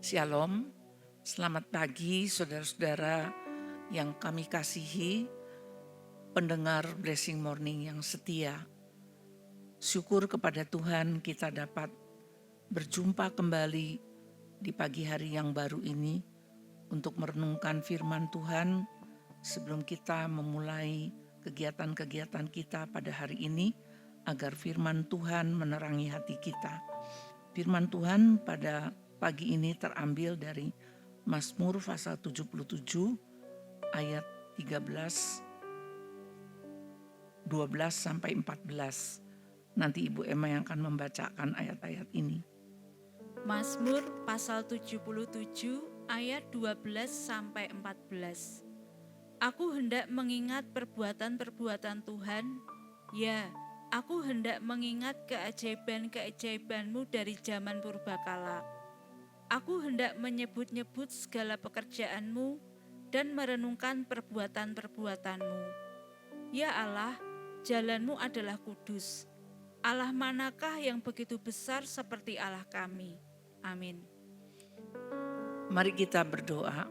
Shalom, selamat pagi saudara-saudara yang kami kasihi, pendengar Blessing Morning yang setia. Syukur kepada Tuhan kita dapat berjumpa kembali di pagi hari yang baru ini untuk merenungkan firman Tuhan sebelum kita memulai kegiatan-kegiatan kita pada hari ini agar firman Tuhan menerangi hati kita. Firman Tuhan pada pagi ini terambil dari Mazmur pasal 77 ayat 13, 12 sampai 14. Nanti Ibu Emma yang akan membacakan ayat-ayat ini. Mazmur pasal 77 ayat 12 sampai 14. Aku hendak mengingat perbuatan-perbuatan Tuhan, ya, aku hendak mengingat keajaiban-keajaiban-Mu dari zaman purbakala. Aku hendak menyebut-nyebut segala pekerjaan-Mu dan merenungkan perbuatan-perbuatan-Mu. Ya Allah, jalan-Mu adalah kudus. Allah manakah yang begitu besar seperti Allah kami? Amin. Mari kita berdoa.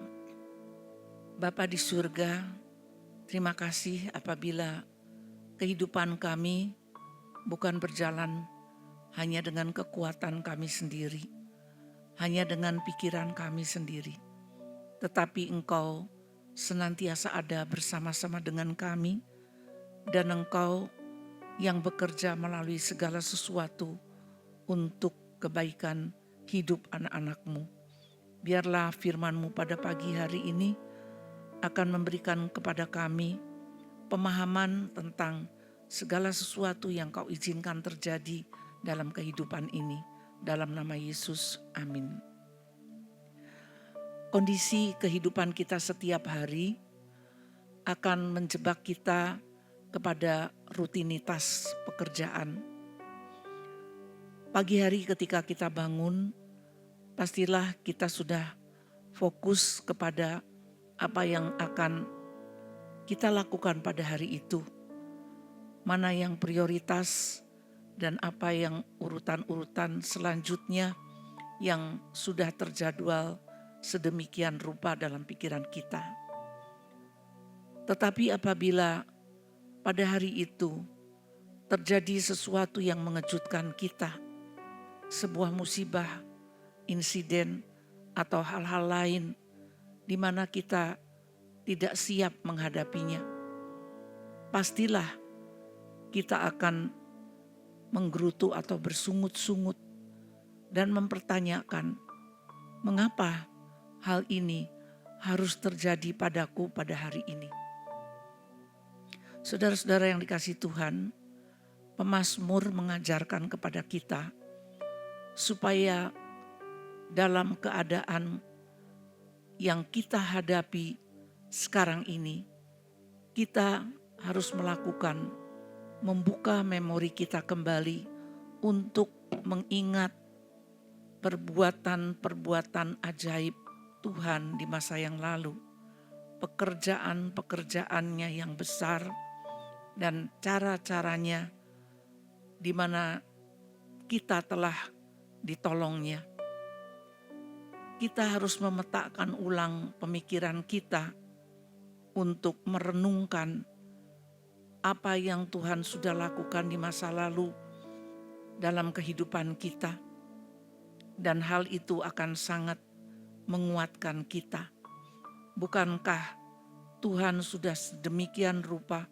Bapa di surga, terima kasih apabila kehidupan kami bukan berjalan hanya dengan kekuatan kami sendiri, hanya dengan pikiran kami sendiri, tetapi Engkau senantiasa ada bersama-sama dengan kami, dan Engkau yang bekerja melalui segala sesuatu untuk kebaikan hidup anak-anak-Mu. Biarlah firman-Mu pada pagi hari ini akan memberikan kepada kami pemahaman tentang segala sesuatu yang Kau izinkan terjadi dalam kehidupan ini. Dalam nama Yesus, amin. Kondisi kehidupan kita setiap hari akan menjebak kita kepada rutinitas pekerjaan. Pagi hari ketika kita bangun, pastilah kita sudah fokus kepada apa yang akan kita lakukan pada hari itu. Mana yang prioritas dan apa yang urutan-urutan selanjutnya yang sudah terjadwal sedemikian rupa dalam pikiran kita. Tetapi apabila pada hari itu terjadi sesuatu yang mengejutkan kita, sebuah musibah, insiden, atau hal-hal lain di mana kita tidak siap menghadapinya, pastilah kita akan menggerutu atau bersungut-sungut dan mempertanyakan, mengapa hal ini harus terjadi padaku pada hari ini? Saudara-saudara yang dikasihi Tuhan, pemazmur mengajarkan kepada kita supaya dalam keadaan yang kita hadapi sekarang ini, kita harus melakukan membuka memori kita kembali untuk mengingat perbuatan-perbuatan ajaib Tuhan di masa yang lalu, pekerjaan-pekerjaannya yang besar, dan cara-caranya di mana kita telah ditolongnya. Kita harus memetakkan ulang pemikiran kita untuk merenungkan apa yang Tuhan sudah lakukan di masa lalu dalam kehidupan kita. Dan hal itu akan sangat menguatkan kita. Bukankah Tuhan sudah sedemikian rupa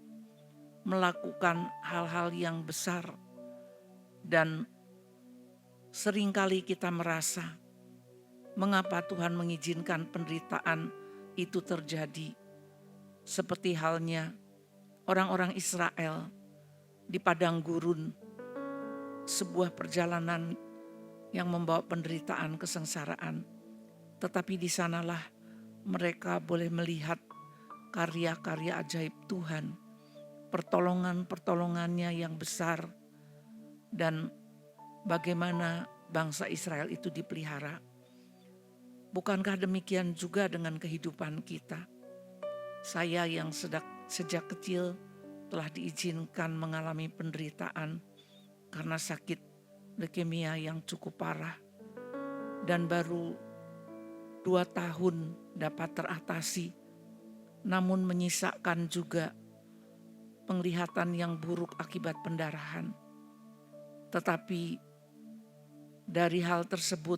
melakukan hal-hal yang besar, dan seringkali kita merasa mengapa Tuhan mengizinkan penderitaan itu terjadi, seperti halnya orang-orang Israel di padang gurun, sebuah perjalanan yang membawa penderitaan, kesengsaraan. Tetapi di sanalah mereka boleh melihat karya-karya ajaib Tuhan, pertolongan-pertolongannya yang besar, dan bagaimana bangsa Israel itu dipelihara. Bukankah demikian juga dengan kehidupan kita? Saya yang sejak kecil telah diizinkan mengalami penderitaan karena sakit leukemia yang cukup parah, dan baru 2 tahun dapat teratasi, namun menyisakan juga penglihatan yang buruk akibat pendarahan. Tetapi dari hal tersebut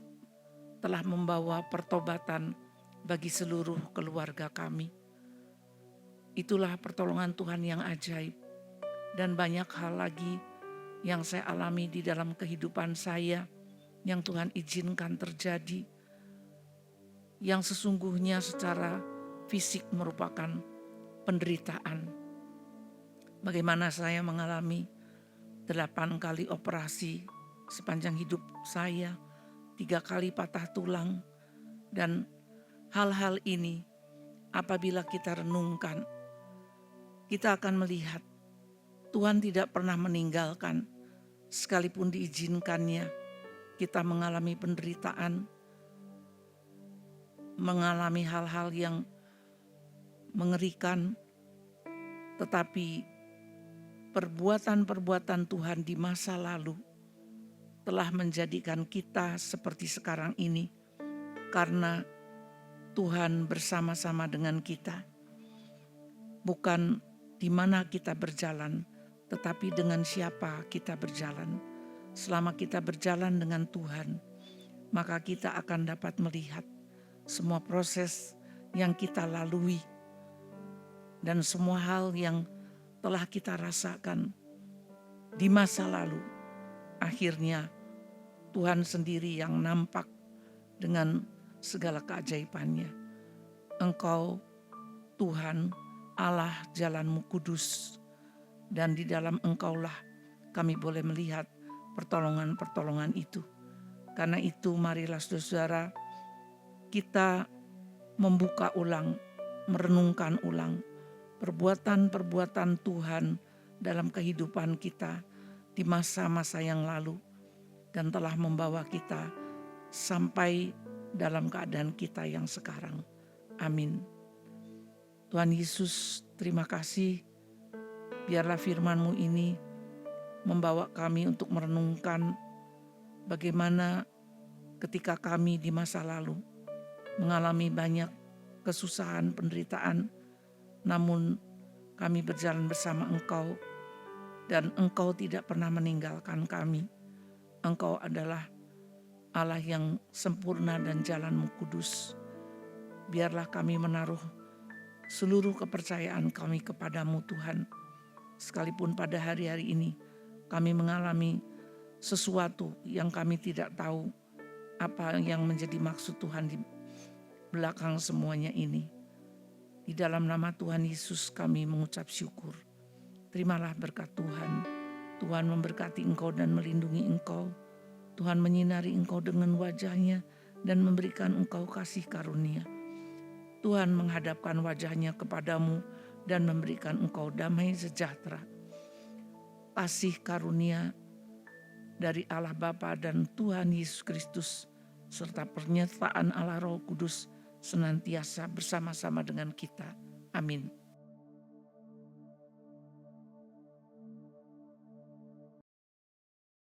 telah membawa pertobatan bagi seluruh keluarga kami. Itulah pertolongan Tuhan yang ajaib, dan banyak hal lagi yang saya alami di dalam kehidupan saya yang Tuhan izinkan terjadi, yang sesungguhnya secara fisik merupakan penderitaan. Bagaimana saya mengalami 8 kali operasi sepanjang hidup saya, 3 kali patah tulang, dan hal-hal ini apabila kita renungkan, kita akan melihat Tuhan tidak pernah meninggalkan, sekalipun diizinkannya kita mengalami penderitaan, mengalami hal-hal yang mengerikan, tetapi perbuatan-perbuatan Tuhan di masa lalu telah menjadikan kita seperti sekarang ini, karena Tuhan bersama-sama dengan kita. Bukan di mana kita berjalan, tetapi dengan siapa kita berjalan. Selama kita berjalan dengan Tuhan, maka kita akan dapat melihat semua proses yang kita lalui dan semua hal yang telah kita rasakan di masa lalu. Akhirnya Tuhan sendiri yang nampak dengan segala keajaibannya. Engkau Tuhan Allah jalanmu kudus, dan di dalam Engkaulah kami boleh melihat pertolongan-pertolongan itu. Karena itu marilah saudara, kita membuka ulang, merenungkan ulang perbuatan-perbuatan Tuhan dalam kehidupan kita di masa-masa yang lalu, dan telah membawa kita sampai dalam keadaan kita yang sekarang. Amin. Tuhan Yesus, terima kasih. Biarlah firman-Mu ini membawa kami untuk merenungkan bagaimana ketika kami di masa lalu mengalami banyak kesusahan, penderitaan, namun kami berjalan bersama Engkau, dan Engkau tidak pernah meninggalkan kami. Engkau adalah Allah yang sempurna dan jalan-Mu kudus. Biarlah kami menaruh seluruh kepercayaan kami kepadamu Tuhan. Sekalipun pada hari-hari ini kami mengalami sesuatu yang kami tidak tahu apa yang menjadi maksud Tuhan di belakang semuanya ini. Di dalam nama Tuhan Yesus kami mengucap syukur. Terimalah berkat Tuhan. Tuhan memberkati engkau dan melindungi engkau. Tuhan menyinari engkau dengan wajah-Nya dan memberikan engkau kasih karunia. Tuhan menghadapkan wajah-Nya kepadamu dan memberikan engkau damai sejahtera. Kasih karunia dari Allah Bapa dan Tuhan Yesus Kristus, serta penyertaan Allah Roh Kudus senantiasa bersama-sama dengan kita. Amin.